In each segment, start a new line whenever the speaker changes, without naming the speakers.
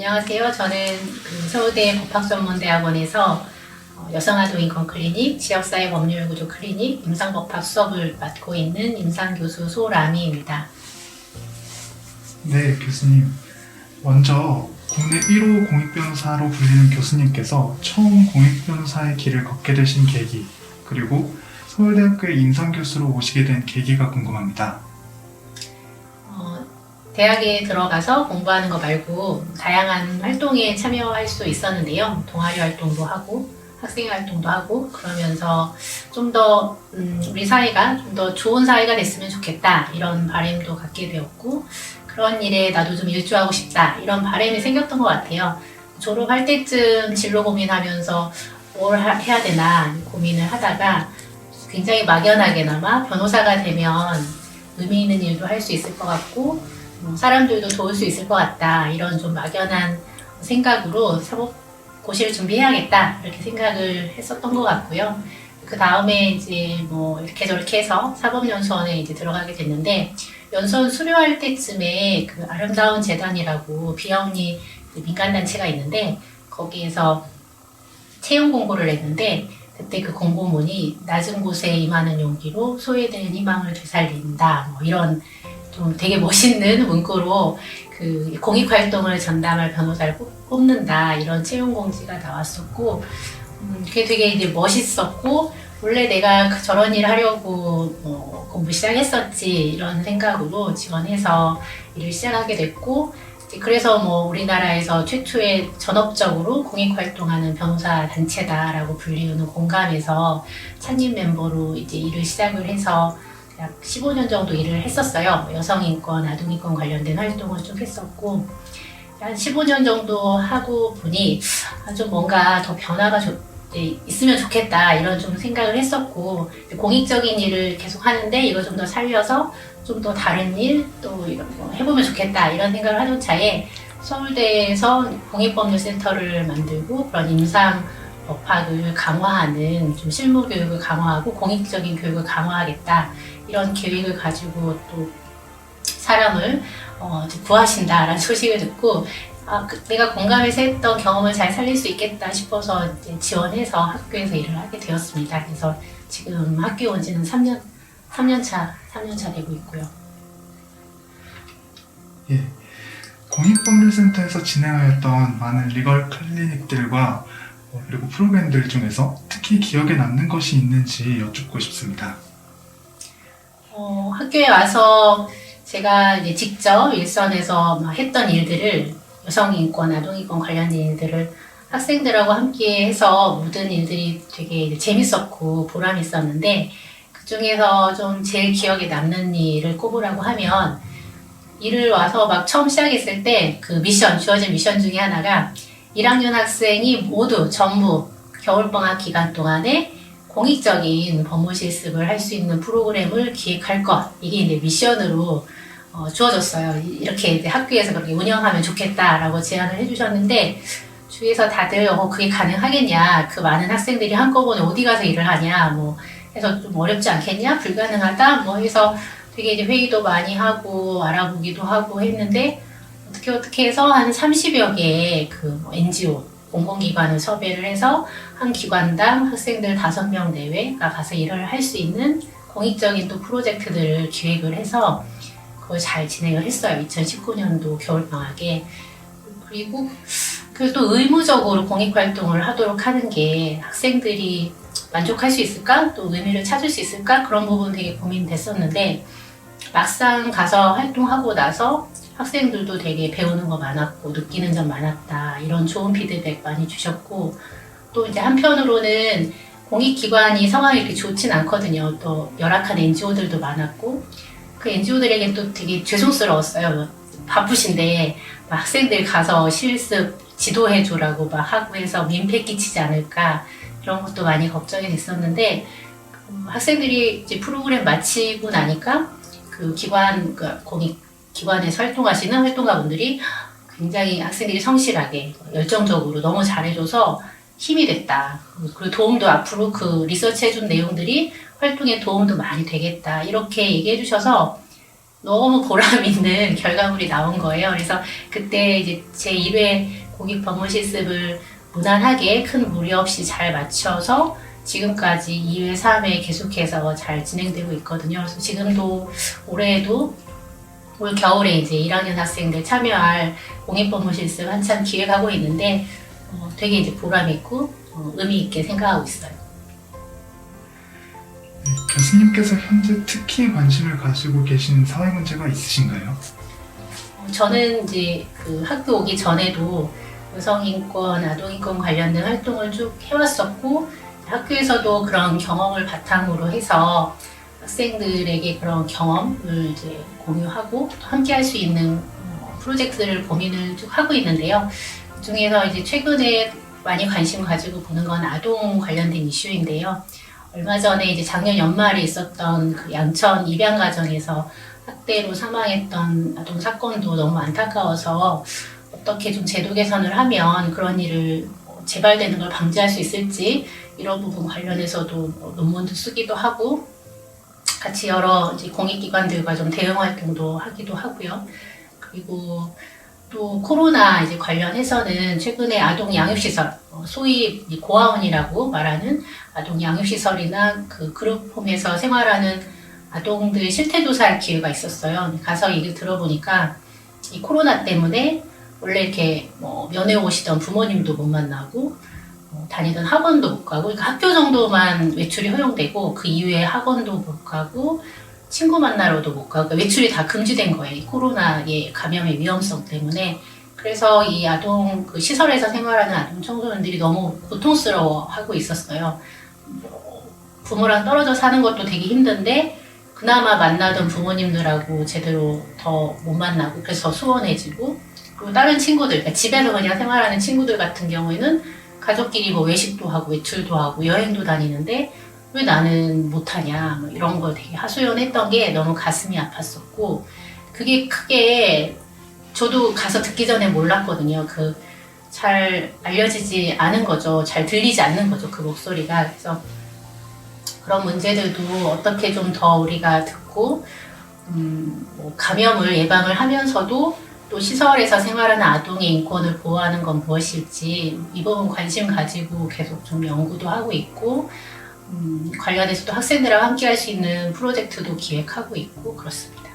안녕하세요. 저는 서울대 법학전문대학원에서 여성아동인권 클리닉, 지역사회법률구조 클리닉, 임상법학 수업을 맡고 있는 임상교수 소라미입니다.
네, 교수님. 먼저 국내 1호 공익변호사로 불리는 교수님께서 처음 공익변호사의 길을 걷게 되신 계기, 그리고 서울대학교에 임상교수로 오시게 된 계기가 궁금합니다.
대학에 들어가서 공부하는 거 말고 다양한 활동에 참여할 수 있었는데요. 동아리 활동도 하고 학생 활동도 하고 그러면서 좀 더 우리 사회가 좀 더 좋은 사회가 됐으면 좋겠다 이런 바람도 갖게 되었고 그런 일에 나도 좀 일조하고 싶다 이런 바람이 생겼던 것 같아요. 졸업할 때쯤 진로 고민하면서 뭘 해야 되나 고민을 하다가 굉장히 막연하게나마 변호사가 되면 의미 있는 일도 할 수 있을 것 같고 사람들도 도울 수 있을 것 같다 이런 좀 막연한 생각으로 사법고시를 준비해야겠다 이렇게 생각을 했었던 것 같고요. 그 다음에 이제 뭐 이렇게 저렇게 해서 사법연수원에 이제 들어가게 됐는데 연수원 수료할 때쯤에 그 아름다운 재단이라고 비영리 민간단체가 있는데 거기에서 채용 공고를 했는데 그때 그 공고문이 낮은 곳에 임하는 용기로 소외된 희망을 되살린다 뭐 이런 좀 되게 멋있는 문구로 그 공익활동을 전담할 변호사를 뽑는다 이런 채용 공지가 나왔었고 그게 되게 이제 멋있었고 원래 내가 저런 일 하려고 공부 시작했었지 이런 생각으로 지원해서 일을 시작하게 됐고 그래서 뭐 우리나라에서 최초의 전업적으로 공익활동하는 변호사 단체다라고 불리우는 공감에서 창립 멤버로 이제 일을 시작을 해서 약 15년 정도 일을 했었어요. 여성인권, 아동인권 관련된 활동을 쭉 했었고 한 15년 정도 하고 보니 좀 뭔가 더 변화가 있으면 좋겠다 이런 좀 생각을 했었고 공익적인 일을 계속 하는데 이거 좀 더 살려서 좀 더 다른 일 또 이런 거 해보면 좋겠다 이런 생각을 하던 차에 서울대에서 공익법률센터를 만들고 그런 임상 법학을 강화하는 좀 실무 교육을 강화하고 공익적인 교육을 강화하겠다 이런 계획을 가지고 또 사람을 구하신다라는 소식을 듣고 내가 공감해서 했던 경험을 잘 살릴 수 있겠다 싶어서 이제 지원해서 학교에서 일을 하게 되었습니다. 그래서 지금 학교에 온 지는 3년 차 되고 있고요.
예. 공익법률센터에서 진행하였던 많은 리걸 클리닉들과 그리고 프로그램들 중에서 특히 기억에 남는 것이 있는지 여쭙고 싶습니다.
학교에 와서 제가 이제 직접 일선에서 했던 일들을 여성인권, 아동인권 관련된 일들을 학생들하고 함께 해서 모든 일들이 되게 재밌었고 보람 있었는데 그 중에서 좀 제일 기억에 남는 일을 꼽으라고 하면 일을 와서 막 처음 시작했을 때 그 주어진 미션 중에 하나가 1학년 학생이 모두 전부 겨울방학 기간 동안에 공익적인 법무 실습을 할 수 있는 프로그램을 기획할 것 이게 이제 미션으로 주어졌어요. 이렇게 이제 학교에서 그렇게 운영하면 좋겠다라고 제안을 해주셨는데 주위에서 다들 그게 가능하겠냐 그 많은 학생들이 한꺼번에 어디 가서 일을 하냐 뭐 해서 좀 어렵지 않겠냐 불가능하다 뭐 해서 되게 이제 회의도 많이 하고 알아보기도 하고 했는데 어떻게 해서 한 30여 개의 그 NGO 공공기관을 섭외를 해서 한 기관당 학생들 5명 내외가 가서 일을 할 수 있는 공익적인 또 프로젝트들을 기획을 해서 그걸 잘 진행을 했어요. 2019년도 겨울방학에. 그리고 또 의무적으로 공익활동을 하도록 하는 게 학생들이 만족할 수 있을까? 또 의미를 찾을 수 있을까? 그런 부분 되게 고민됐었는데 막상 가서 활동하고 나서 학생들도 되게 배우는 거 많았고 느끼는 점 많았다 이런 좋은 피드백 많이 주셨고 또 이제 한편으로는 공익기관이 상황이 이렇게 좋진 않거든요. 또 열악한 NGO들도 많았고 그 NGO들에게 또 되게 죄송스러웠어요. 바쁘신데 학생들 가서 실습 지도해주라고 막 하고 해서 민폐 끼치지 않을까 이런 것도 많이 걱정이 됐었는데 학생들이 이제 프로그램 마치고 나니까 그 공익기관에서 활동하시는 활동가분들이 굉장히 학생들이 성실하게 열정적으로 너무 잘해줘서 힘이 됐다. 그리고 도움도 앞으로 그 리서치 해준 내용들이 활동에 도움도 많이 되겠다. 이렇게 얘기해 주셔서 너무 보람 있는 결과물이 나온 거예요. 그래서 그때 이제 제 1회 공익 법무 실습을 무난하게 큰 무리 없이 잘 마쳐서 지금까지 2회, 3회 계속해서 잘 진행되고 있거든요. 그래서 지금도 올해에도 올 겨울에 이제 1학년 학생들 참여할 공익법무 실습 한참 기획하고 있는데 되게 이제 보람 있고 의미 있게 생각하고 있어요.
네, 교수님께서 현재 특히 관심을 가지고 계신 사회 문제가 있으신가요?
저는 이제 그 학교 오기 전에도 여성인권, 아동인권 관련된 활동을 쭉 해왔었고 학교에서도 그런 경험을 바탕으로 해서 학생들에게 그런 경험을 이제 공유하고 함께 할 수 있는 프로젝트를 고민을 쭉 하고 있는데요. 그 중에서 이제 최근에 많이 관심 가지고 보는 건 아동 관련된 이슈인데요. 얼마 전에 이제 작년 연말에 있었던 그 양천 입양가정에서 학대로 사망했던 아동 사건도 너무 안타까워서 어떻게 좀 제도 개선을 하면 그런 일을 재발되는 걸 방지할 수 있을지 이런 부분 관련해서도 논문도 쓰기도 하고 같이 여러 이제 공익기관들과 좀 대응 활동도 하기도 하고요. 그리고 또 코로나 이제 관련해서는 최근에 아동 양육시설, 소위 고아원이라고 말하는 아동 양육시설이나 그 그룹홈에서 생활하는 아동들 실태조사할 기회가 있었어요. 가서 얘기를 들어보니까 이 코로나 때문에 원래 이렇게 면회 오시던 부모님도 못 만나고 다니던 학원도 못 가고 그러니까 학교 정도만 외출이 허용되고 그 이후에 학원도 못 가고 친구 만나러도 못 가고 그러니까 외출이 다 금지된 거예요. 이 코로나의 감염의 위험성 때문에. 그래서 이 아동 그 시설에서 생활하는 아동 청소년들이 너무 고통스러워하고 있었어요. 부모랑 떨어져 사는 것도 되게 힘든데 그나마 만나던 부모님들하고 제대로 더 못 만나고 그래서 소원해지고 그리고 다른 친구들, 그러니까 집에서 그냥 생활하는 친구들 같은 경우에는 가족끼리 뭐 외식도 하고 외출도 하고 여행도 다니는데 왜 나는 못하냐 뭐 이런 걸 되게 하소연했던 게 너무 가슴이 아팠었고 그게 크게 저도 가서 듣기 전에 몰랐거든요. 그 잘 알려지지 않은 거죠. 잘 들리지 않는 거죠. 그 목소리가. 그래서 그런 문제들도 어떻게 좀 더 우리가 듣고 뭐 감염을 예방을 하면서도 또 시설에서 생활하는 아동의 인권을 보호하는 건 무엇일지 이 부분 관심 가지고 계속 좀 연구도 하고 있고 관련해서 또 학생들하고 함께 할 수 있는 프로젝트도 기획하고 있고 그렇습니다.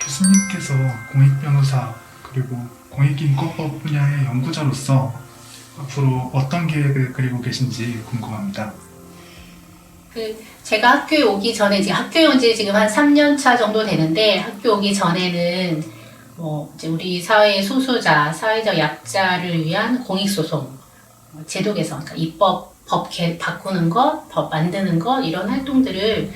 교수님께서 공익변호사 그리고 공익인권법 분야의 연구자로서 앞으로 어떤 계획을 그리고 계신지 궁금합니다.
제가 학교에 오기 전에 이제 학교에 온 지 지금 한 3년 차 정도 되는데 학교 오기 전에는 이제 우리 사회의 소수자, 사회적 약자를 위한 공익소송, 제도 개선, 그러니까 입법, 바꾸는 것, 법 만드는 것 이런 활동들을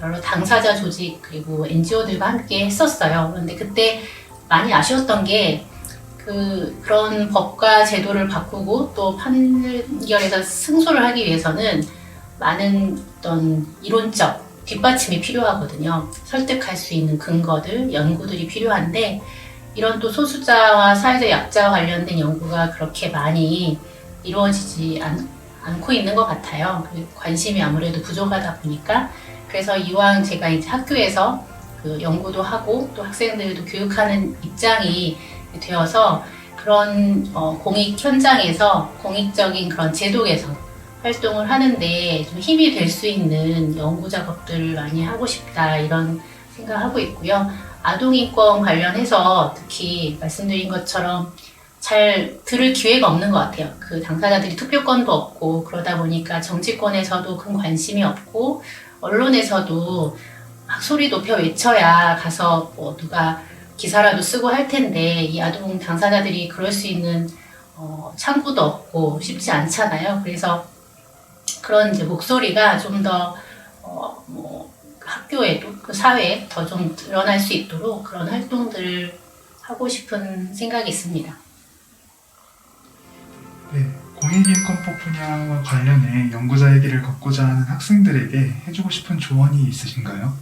여러 당사자 조직 그리고 NGO들과 함께 했었어요. 그런데 그때 많이 아쉬웠던 게 그런 법과 제도를 바꾸고 또 판결에서 승소를 하기 위해서는 많은 어떤 이론적 뒷받침이 필요하거든요. 설득할 수 있는 근거들, 연구들이 필요한데 이런 또 소수자와 사회적 약자와 관련된 연구가 그렇게 많이 이루어지지 않고 있는 것 같아요. 관심이 아무래도 부족하다 보니까 그래서 이왕 제가 이제 학교에서 그 연구도 하고 또 학생들도 교육하는 입장이 되어서 그런 공익 현장에서 공익적인 그런 제도 개선 활동을 하는데 좀 힘이 될 수 있는 연구 작업들을 많이 하고 싶다 이런 생각하고 있고요. 아동인권 관련해서 특히 말씀드린 것처럼 잘 들을 기회가 없는 것 같아요. 그 당사자들이 투표권도 없고 그러다 보니까 정치권에서도 큰 관심이 없고 언론에서도 막 소리 높여 외쳐야 가서 뭐 누가 기사라도 쓰고 할 텐데 이 아동 당사자들이 그럴 수 있는 창구도 없고 쉽지 않잖아요. 그래서 그런 이제 목소리가 좀 더 학교에도 그 사회에 더 좀 드러날 수 있도록 그런 활동들을 하고 싶은 생각이 있습니다.
네, 공익인권법 분야와 관련해 연구자의 길을 걷고자 하는 학생들에게 해주고 싶은 조언이 있으신가요?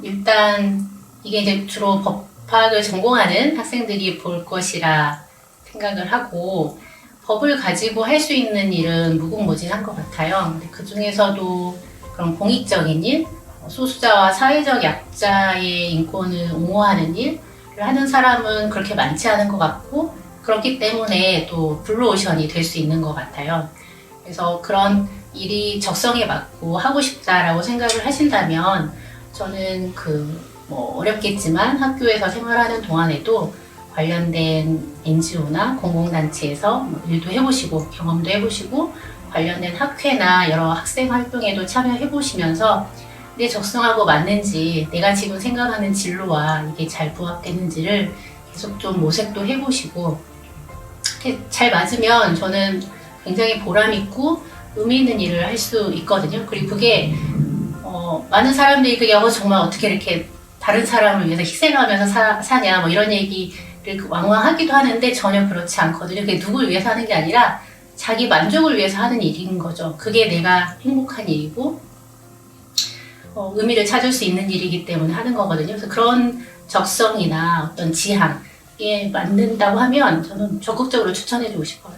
일단 이게 이제 주로 법학을 전공하는 학생들이 볼 것이라 생각을 하고 법을 가지고 할 수 있는 일은 무궁무진한 것 같아요. 근데 그 중에서도 그런 공익적인 일, 소수자와 사회적 약자의 인권을 옹호하는 일을 하는 사람은 그렇게 많지 않은 것 같고, 그렇기 때문에 또 블루오션이 될 수 있는 것 같아요. 그래서 그런 일이 적성에 맞고 하고 싶다라고 생각을 하신다면, 저는 어렵겠지만 학교에서 생활하는 동안에도 관련된 NGO나 공공단체에서 일도 해보시고 경험도 해보시고 관련된 학회나 여러 학생 활동에도 참여해보시면서 내 적성하고 맞는지, 내가 지금 생각하는 진로와 이게 잘 부합되는지를 계속 좀 모색도 해보시고, 이렇게 잘 맞으면 저는 굉장히 보람있고 의미 있는 일을 할 수 있거든요. 그리고 그게 많은 사람들이 그게 정말 어떻게 이렇게 다른 사람을 위해서 희생하면서 사냐 뭐 이런 얘기를 왕왕하기도 하는데, 전혀 그렇지 않거든요. 그게 누굴 위해서 하는 게 아니라 자기 만족을 위해서 하는 일인 거죠. 그게 내가 행복한 일이고 의미를 찾을 수 있는 일이기 때문에 하는 거거든요. 그래서 그런 적성이나 어떤 지향에 맞는다고 하면 저는 적극적으로 추천해주고 싶어요.